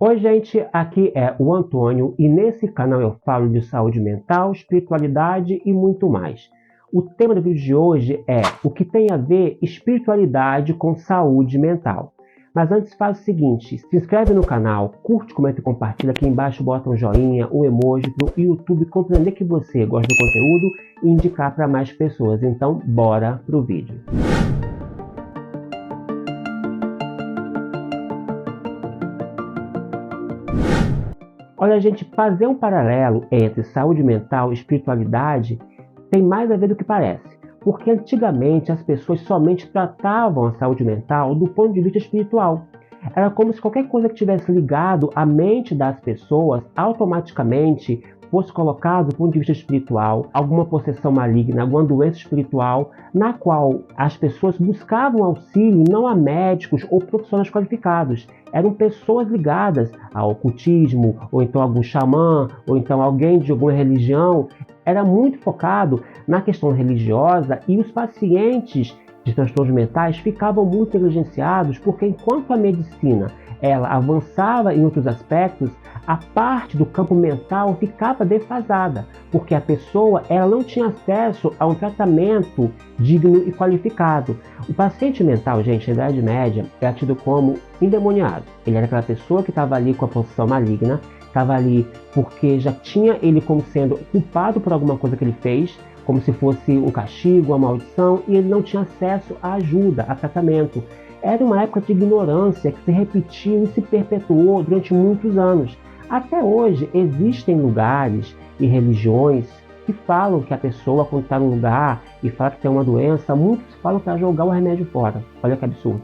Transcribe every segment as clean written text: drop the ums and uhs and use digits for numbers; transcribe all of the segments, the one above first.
Oi, gente, aqui é o Antônio e nesse canal eu falo de saúde mental, espiritualidade e muito mais. O tema do vídeo de hoje é o que tem a ver espiritualidade com saúde mental. Mas antes faz o seguinte, se inscreve no canal, curte, comenta e compartilha, aqui embaixo bota um joinha, um emoji para o YouTube compreender que você gosta do conteúdo e indicar para mais pessoas. Então, bora pro vídeo. Olha, gente, fazer um paralelo entre saúde mental e espiritualidade tem mais a ver do que parece. Porque antigamente as pessoas somente tratavam a saúde mental do ponto de vista espiritual. Era como se qualquer coisa que tivesse ligado à mente das pessoas automaticamente fosse colocado do ponto de vista espiritual, alguma possessão maligna, alguma doença espiritual, na qual as pessoas buscavam auxílio não a médicos ou profissionais qualificados. Eram pessoas ligadas ao ocultismo, ou então algum xamã, ou então alguém de alguma religião. Era muito focado na questão religiosa e os pacientes de transtornos mentais ficavam muito negligenciados porque enquanto a medicina ela avançava em outros aspectos, a parte do campo mental ficava defasada, porque a pessoa ela não tinha acesso a um tratamento digno e qualificado. O paciente mental, gente, na Idade Média, era tido como endemoniado. Ele era aquela pessoa que estava ali com a possessão maligna, estava ali porque já tinha ele como sendo culpado por alguma coisa que ele fez, como se fosse um castigo, uma maldição, e ele não tinha acesso à ajuda, a tratamento. Era uma época de ignorância que se repetiu e se perpetuou durante muitos anos. Até hoje existem lugares e religiões que falam que a pessoa, quando está num lugar e fala que tem uma doença, muitos falam para jogar o remédio fora. Olha que absurdo.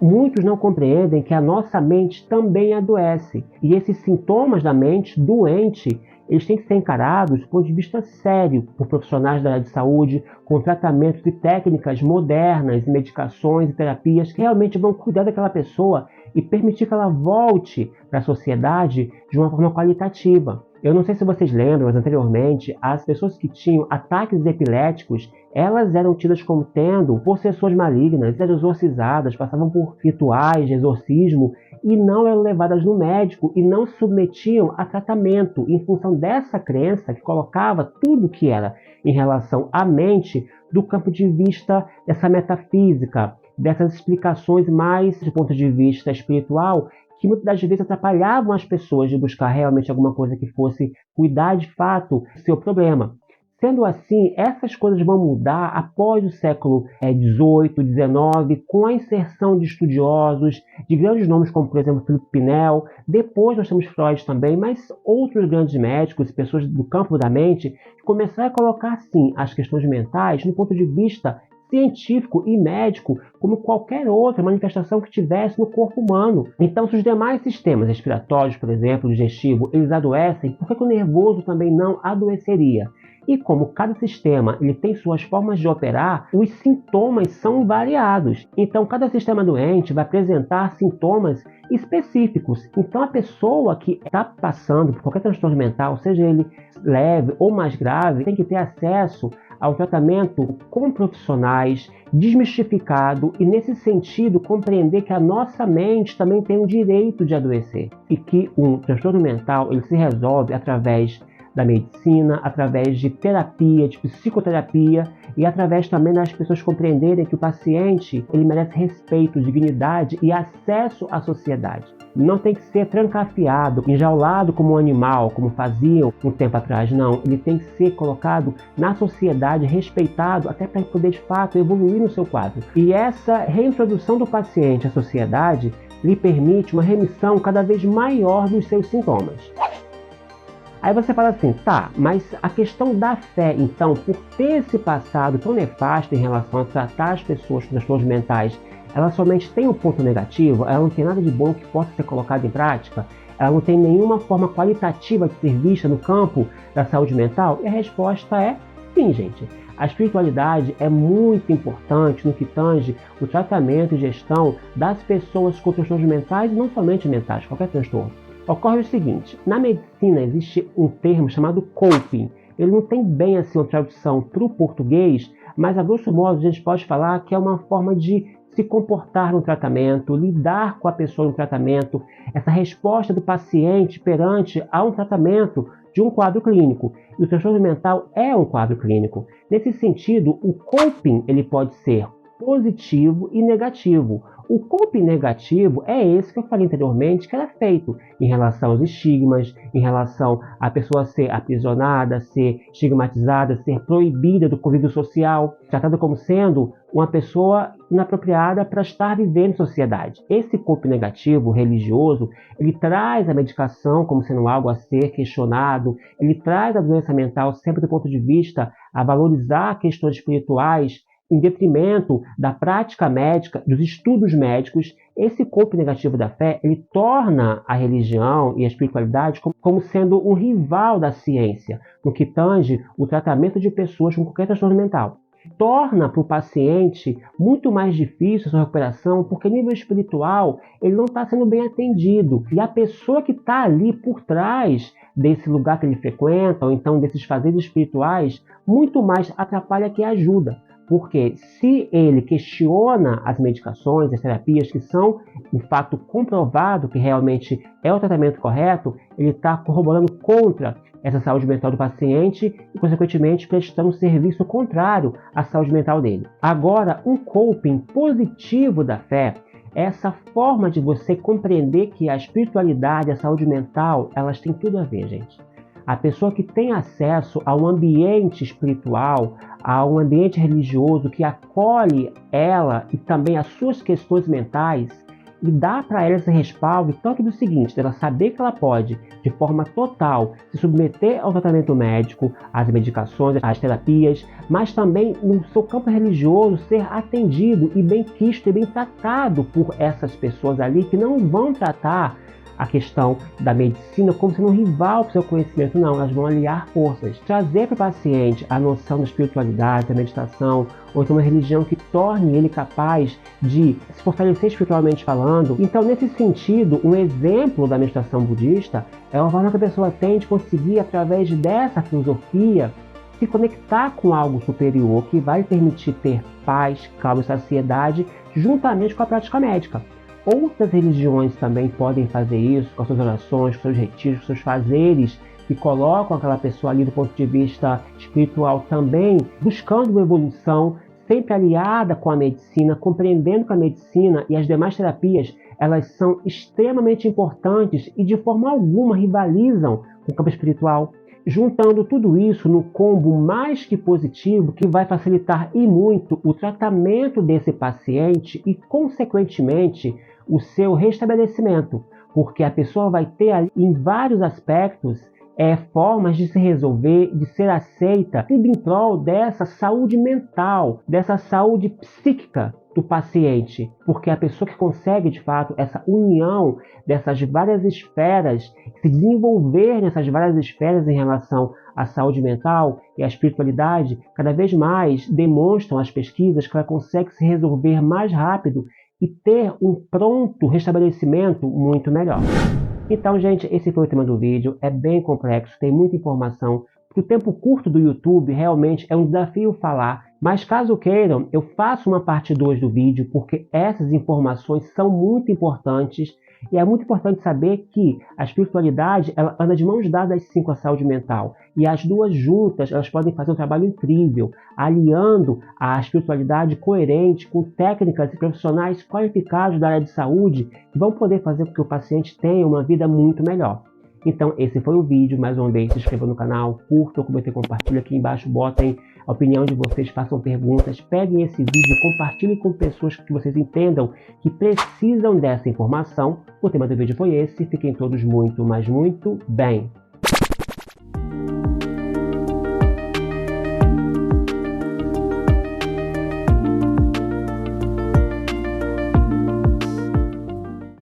Muitos não compreendem que a nossa mente também adoece. E esses sintomas da mente doente, eles têm que ser encarados do ponto de vista sério por profissionais da área de saúde, com tratamentos e técnicas modernas, medicações e terapias que realmente vão cuidar daquela pessoa e permitir que ela volte para a sociedade de uma forma qualitativa. Eu não sei se vocês lembram, mas anteriormente, as pessoas que tinham ataques epiléticos, elas eram tidas como tendo possessões malignas, eram exorcizadas, passavam por rituais de exorcismo e não eram levadas no médico e não se submetiam a tratamento em função dessa crença que colocava tudo que era em relação à mente do campo de vista dessa metafísica, dessas explicações mais do ponto de vista espiritual, que muitas das vezes atrapalhavam as pessoas de buscar realmente alguma coisa que fosse cuidar de fato do seu problema. Sendo assim, essas coisas vão mudar após o século XVIII, XIX, com a inserção de estudiosos, de grandes nomes como, por exemplo, Filipe Pinel. Depois nós temos Freud também, mas outros grandes médicos, pessoas do campo da mente, começaram a colocar, sim, as questões mentais no ponto de vista científico e médico, como qualquer outra manifestação que tivesse no corpo humano. Então, se os demais sistemas respiratórios, por exemplo, digestivo, eles adoecem, por que o nervoso também não adoeceria? E como cada sistema ele tem suas formas de operar, os sintomas são variados. Então, cada sistema doente vai apresentar sintomas específicos. Então, a pessoa que está passando por qualquer transtorno mental, seja ele leve ou mais grave, tem que ter acesso ao tratamento com profissionais, desmistificado e, nesse sentido, compreender que a nossa mente também tem o direito de adoecer e que um transtorno mental ele se resolve através da medicina, através de terapia, de psicoterapia e através também das pessoas compreenderem que o paciente ele merece respeito, dignidade e acesso à sociedade. Não tem que ser trancafiado, enjaulado como um animal, como faziam um tempo atrás, não. Ele tem que ser colocado na sociedade, respeitado, até para poder de fato evoluir no seu quadro. E essa reintrodução do paciente à sociedade lhe permite uma remissão cada vez maior dos seus sintomas. Aí você fala assim, tá, mas a questão da fé, então, por ter esse passado tão nefasto em relação a tratar as pessoas com transtornos mentais, ela somente tem um ponto negativo? Ela não tem nada de bom que possa ser colocado em prática? Ela não tem nenhuma forma qualitativa de ser vista no campo da saúde mental? E a resposta é sim, gente. A espiritualidade é muito importante no que tange o tratamento e gestão das pessoas com transtornos mentais e não somente mentais, qualquer transtorno. Ocorre o seguinte, na medicina existe um termo chamado coping. Ele não tem bem assim uma tradução para o português, mas a grosso modo a gente pode falar que é uma forma de se comportar no tratamento, lidar com a pessoa no tratamento, essa resposta do paciente perante a um tratamento de um quadro clínico. E o transtorno mental é um quadro clínico. Nesse sentido, o coping ele pode ser positivo e negativo. O coping negativo é esse que eu falei anteriormente, que era feito em relação aos estigmas, em relação à pessoa ser aprisionada, ser estigmatizada, ser proibida do convívio social, tratada como sendo uma pessoa inapropriada para estar vivendo em sociedade. Esse coping negativo, religioso, ele traz a medicação como sendo algo a ser questionado, ele traz a doença mental sempre do ponto de vista a valorizar questões espirituais, em detrimento da prática médica, dos estudos médicos. Esse coping negativo da fé, ele torna a religião e a espiritualidade como sendo um rival da ciência, no que tange o tratamento de pessoas com qualquer transtorno mental. Torna para o paciente muito mais difícil a sua recuperação, porque a nível espiritual ele não está sendo bem atendido. E a pessoa que está ali por trás desse lugar que ele frequenta, ou então desses fazeres espirituais, muito mais atrapalha que ajuda. Porque se ele questiona as medicações, as terapias que são, de fato, comprovado que realmente é o tratamento correto, ele está corroborando contra essa saúde mental do paciente e, consequentemente, prestando um serviço contrário à saúde mental dele. Agora, um coping positivo da fé, essa forma de você compreender que a espiritualidade e a saúde mental, elas têm tudo a ver, gente. A pessoa que tem acesso a um ambiente espiritual, a um ambiente religioso que acolhe ela e também as suas questões mentais e dá para ela esse respaldo, tanto do seguinte, dela saber que ela pode, de forma total, se submeter ao tratamento médico, às medicações, às terapias, mas também no seu campo religioso ser atendido e bem quisto e bem tratado por essas pessoas ali que não vão tratar a questão da medicina como sendo um rival para o seu conhecimento, não, elas vão aliar forças. Trazer para o paciente a noção da espiritualidade, da meditação, ou então uma religião que torne ele capaz de se fortalecer espiritualmente falando. Então, nesse sentido, um exemplo da meditação budista é uma forma que a pessoa tem de conseguir, através dessa filosofia, se conectar com algo superior que vai permitir ter paz, calma e saciedade juntamente com a prática médica. Outras religiões também podem fazer isso com as suas orações, com seus retiros, com seus fazeres, que colocam aquela pessoa ali do ponto de vista espiritual também, buscando uma evolução, sempre aliada com a medicina, compreendendo que a medicina e as demais terapias, elas são extremamente importantes e de forma alguma rivalizam com o campo espiritual. Juntando tudo isso no combo mais que positivo, que vai facilitar e muito o tratamento desse paciente e, consequentemente, o seu restabelecimento, porque a pessoa vai ter ali, em vários aspectos, formas de se resolver, de ser aceita, tudo em prol dessa saúde mental, dessa saúde psíquica do paciente, porque a pessoa que consegue, de fato, essa união dessas várias esferas, se desenvolver nessas várias esferas em relação à saúde mental e à espiritualidade, cada vez mais demonstram as pesquisas que ela consegue se resolver mais rápido e ter um pronto restabelecimento muito melhor. Então, gente, esse foi o tema do vídeo. É bem complexo, tem muita informação. O tempo curto do YouTube realmente é um desafio falar, mas caso queiram, eu faço uma parte 2 do vídeo, porque essas informações são muito importantes e é muito importante saber que a espiritualidade ela anda de mãos dadas sim com a saúde mental e as duas juntas elas podem fazer um trabalho incrível, aliando a espiritualidade coerente com técnicas e profissionais qualificados da área de saúde que vão poder fazer com que o paciente tenha uma vida muito melhor. Então, esse foi o vídeo. Mais uma vez, se inscrevam no canal, curtam, comentem, compartilhem aqui embaixo, botem a opinião de vocês, façam perguntas, peguem esse vídeo, compartilhem com pessoas que vocês entendam que precisam dessa informação. O tema do vídeo foi esse. Fiquem todos muito, mas muito bem.